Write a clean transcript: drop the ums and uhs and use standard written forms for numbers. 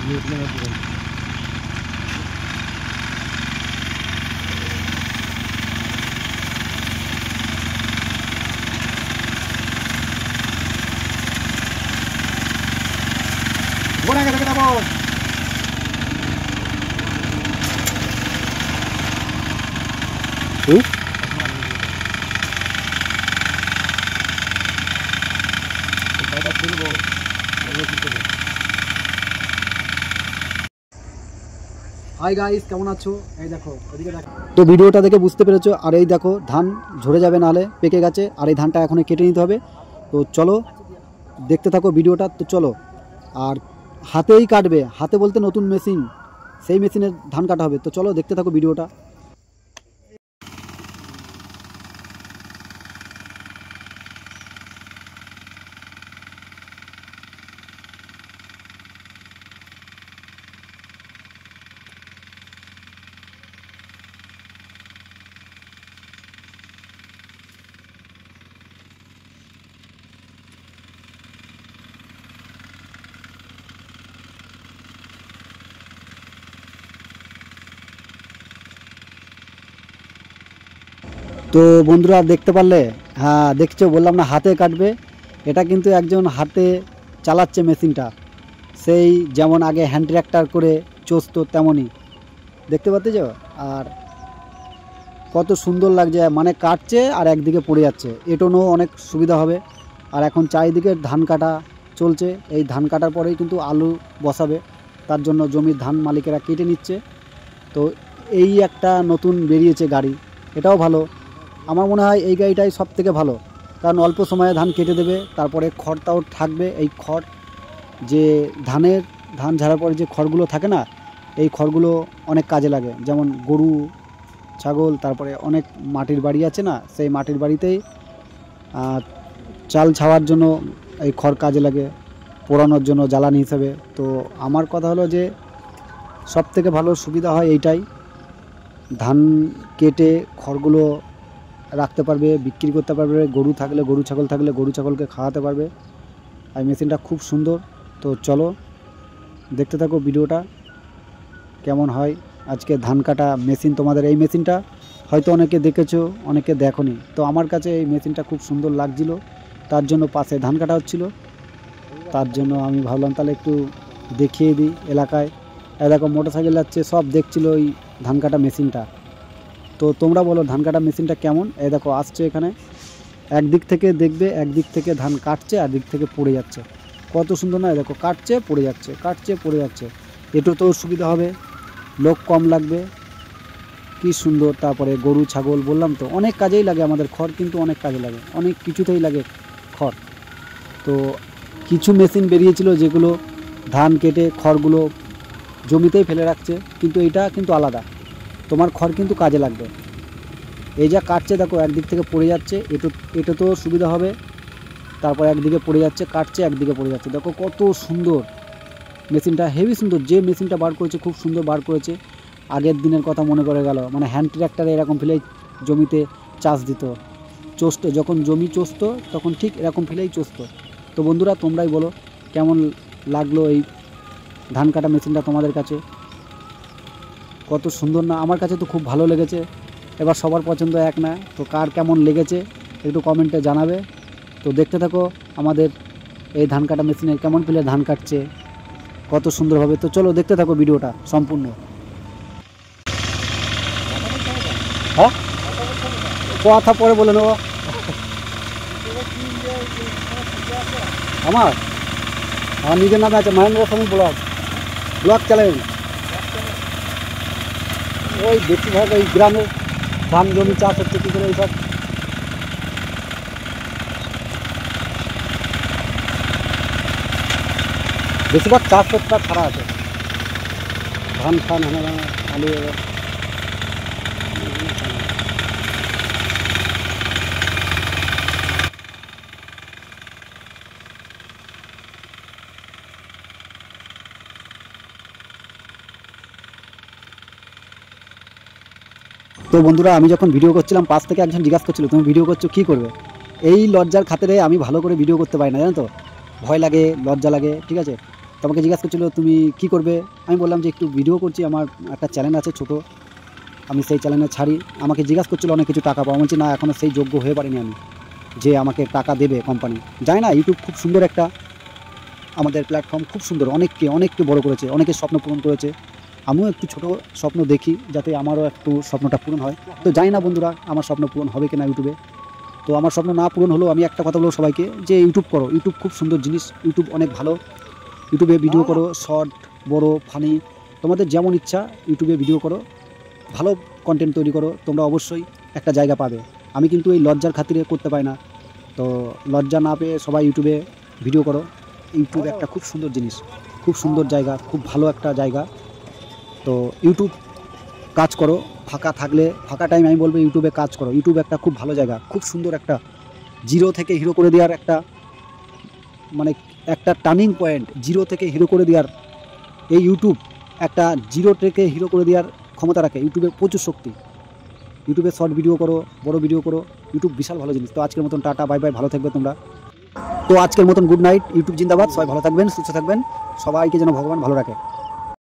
Buena que te quedamos. Hi guys, কেমন আছো? এই দেখো ওদিকে দেখো। তো ভিডিওটা দেখে বুঝতে পেরেছো। আর এই দেখো ধান ঝরে যাবে, নাহলে পেকে গেছে। আর এই ধানটা এখন কেটে নিতে হবে। তো চলো দেখতে থাকো ভিডিওটা। তো চলো, আর হাতেই কাটবে, হাতে বলতে নতুন মেশিন, সেই মেশিনের ধান কাটা হবে। তো চলো দেখতে থাকো ভিডিওটা। তো বন্ধুরা দেখতে পারলে, হ্যাঁ দেখছো, বললাম না হাতে কাটবে। এটা কিন্তু একজন হাতে চালাচ্ছে মেশিনটা, সেই যেমন আগে হ্যান্ড ট্র্যাক্টর করে চষতো তেমনই দেখতে পাচ্ছ। আর কত সুন্দর লাগছে, মানে কাটছে আর একদিকে পড়ে যাচ্ছে। এটোনো অনেক সুবিধা হবে। আর এখন চারিদিকে ধান কাটা চলছে। এই ধান কাটার পরেই কিন্তু আলু বসাবে, তার জন্য জমির ধান মালিকেরা কেটে নিচ্ছে। তো এই একটা নতুন বেরিয়েছে গাড়ি, এটাও ভালো। আমার মনে হয় এই গাড়িটাই সব থেকে ভালো, কারণ অল্প সময়ে ধান কেটে দেবে। তারপরে খড়টাও থাকবে। এই খড় যে ধান ঝাড়ার পরে যে খড়গুলো থাকে না, এই খড়গুলো অনেক কাজে লাগে। যেমন গরু ছাগল, তারপরে অনেক মাটির বাড়ি আছে না, সেই মাটির বাড়িতেই চাল ছাওয়ার জন্য এই খড় কাজে লাগে, পোড়ানোর জন্য জ্বালানি হিসেবে। তো আমার কথা হলো যে সব থেকে ভালো সুবিধা হয় এইটাই। ধান কেটে খড়গুলো রাখতে পারবে, বিক্রি করতে পারবে। গরু থাকলে, গরু ছাগল থাকলে গরু ছাগলকে খাওয়াতে পারবে। আর মেশিনটা খুব সুন্দর। তো চলো দেখতে থাকো ভিডিওটা কেমন হয়। আজকে ধান কাটা মেশিন, তোমাদের এই মেশিনটা হয়তো অনেকে দেখেছো, অনেকে দেখোনি। তো আমার কাছে এই মেশিনটা খুব সুন্দর লাগছিল, তার জন্য পাশে ধান কাটা হচ্ছিল, তার জন্য আমি ভাবলাম তাহলে একটু দেখিয়ে দিই এলাকায়। দেখো মোটরসাইকেল যাচ্ছে, সব দেখছিল ওই ধান কাটা মেশিনটা। তো তোমরা বলো ধান কাটা মেশিনটা কেমন? এই দেখো আসছে এখানে, একদিক থেকে দেখবে, একদিক থেকে ধান কাটছে আর দিক থেকে পড়ে যাচ্ছে। কত সুন্দর না? দেখো কাটছে পড়ে যাচ্ছে, কাটছে পড়ে যাচ্ছে। একটু তো সুবিধা হবে, লোক কম লাগবে, কি সুন্দর। তারপরে গরু ছাগল, বললাম তো অনেক কাজেই লাগে আমাদের খড়, কিন্তু অনেক কাজে লাগে, অনেক কিছুতেই লাগে খড়। তো কিছু মেশিন বেরিয়েছিল যেগুলো ধান কেটে খড়গুলো জমিতেই ফেলে রাখছে, কিন্তু এইটা কিন্তু আলাদা, তোমার খড় কিন্তু কাজে লাগবে। এই যা কাটছে দেখো, একদিক থেকে পড়ে যাচ্ছে, এটা তো সুবিধা হবে। তারপর একদিকে পড়ে যাচ্ছে, কাটছে, একদিকে পড়ে যাচ্ছে। দেখো কত সুন্দর মেশিনটা, হেভি সুন্দর। যে মেশিনটা বার করেছে খুব সুন্দর বার করেছে। আগের দিনের কথা মনে করে গেল, মানে হ্যান্ড ট্র্যাক্টরে এরকম ফেলেই জমিতে চাষ দিত, চষতো। যখন জমি চষতো তখন ঠিক এরকম ফেলেই চষতো। তো বন্ধুরা তোমরাই বলো কেমন লাগলো এই ধান কাটা মেশিনটা তোমাদের কাছে? কত সুন্দর না? আমার কাছে তো খুব ভালো লেগেছে। এবার সবার পছন্দ এক না, তো কার কেমন লেগেছে একটু কমেন্টে জানাবে। তো দেখতে থাকো আমাদের এই ধান কাটা মেশিনের কেমন ফেলে ধান কাটছে, কত সুন্দরভাবে। তো চলো দেখতে থাকো ভিডিওটা সম্পূর্ণ। হ্যাঁ, কথা পরে বলে নেবো। আমার নিজের নামে আছে মহেন্দ্র স্বামী ব্লগ চালাই। ওই বেশিরভাগ এই গ্রামে ধান জমি চাষ হচ্ছে, কী করে এইসব বেশিরভাগ চাষ করতে ছাড়া আছে, ধান ফান আলু। তো বন্ধুরা আমি যখন ভিডিও করছিলাম, পাশ থেকে একজন জিজ্ঞাসা করছিল তুমি ভিডিও করছো কী করবে। এই লজ্জার খাতিরে আমি ভালো করে ভিডিও করতে পারি না, জানো তো, ভয় লাগে, লজ্জা লাগে, ঠিক আছে। তো আমাকে জিজ্ঞাসা করছিল তুমি কি করবে। আমি বললাম যে একটু ভিডিও করছি, আমার একটা চ্যানেল আছে ছোটো, আমি সেই চ্যানেলে ছাড়ি। আমাকে জিজ্ঞাসা করছিল অনেক কিছু টাকা পাওয়া, বলছি না এখনও সেই যোগ্য হয়ে পারিনি আমি যে আমাকে টাকা দেবে কোম্পানি। জানি না, ইউটিউব খুব সুন্দর একটা আমাদের প্ল্যাটফর্ম, খুব সুন্দর, অনেককে বড় করেছে, অনেকের স্বপ্ন পূরণ করেছে। আমিও একটু ছোটো স্বপ্ন দেখি যাতে আমারও একটু স্বপ্নটা পূরণ হয়। তো জানি না বন্ধুরা আমার স্বপ্ন পূরণ হবে কিনা ইউটিউবে। তো আমার স্বপ্ন না পূরণ হলেও আমি একটা কথা বলবো সবাইকে যে ইউটিউব করো, ইউটিউব খুব সুন্দর জিনিস, ইউটিউব অনেক ভালো। ইউটিউবে ভিডিও করো, শর্ট, বড়, ফানি, তোমাদের যেমন ইচ্ছা ইউটিউবে ভিডিও করো, ভালো কন্টেন্ট তৈরি করো, তোমরা অবশ্যই একটা জায়গা পাবে। আমি কিন্তু এই লজ্জার খাতিরে করতে পারি না, তো লজ্জা না পেয়ে সবাই ইউটিউবে ভিডিও করো। ইউটিউব একটা খুব সুন্দর জিনিস, খুব সুন্দর জায়গা, খুব ভালো একটা জায়গা। তো ইউটিউব কাজ করো, ফাঁকা থাকলে, ফাঁকা টাইম আমি বলবো ইউটিউবে কাজ করো। ইউটিউব একটা খুব ভালো জায়গা, খুব সুন্দর একটা জিরো থেকে হিরো করে দেওয়ার একটা, মানে একটা টার্নিং পয়েন্ট, জিরো থেকে হিরো করে দেওয়ার এই ইউটিউব একটা জিরো থেকে হিরো করে দেওয়ার ক্ষমতা রাখে। ইউটিউবে প্রচুর শক্তি। ইউটিউবে শর্ট ভিডিও করো, বড় ভিডিও করো, ইউটিউব বিশাল ভালো জিনিস। তো আজকের মতন টাটা, বাই বাই, ভালো থাকবে তোমরা। তো আজকের মতন গুড নাইট, ইউটিউব জিন্দাবাদ, সবাই ভালো থাকবেন, সুস্থ থাকবেন, সবাইকে যেন ভগবান ভালো রাখে।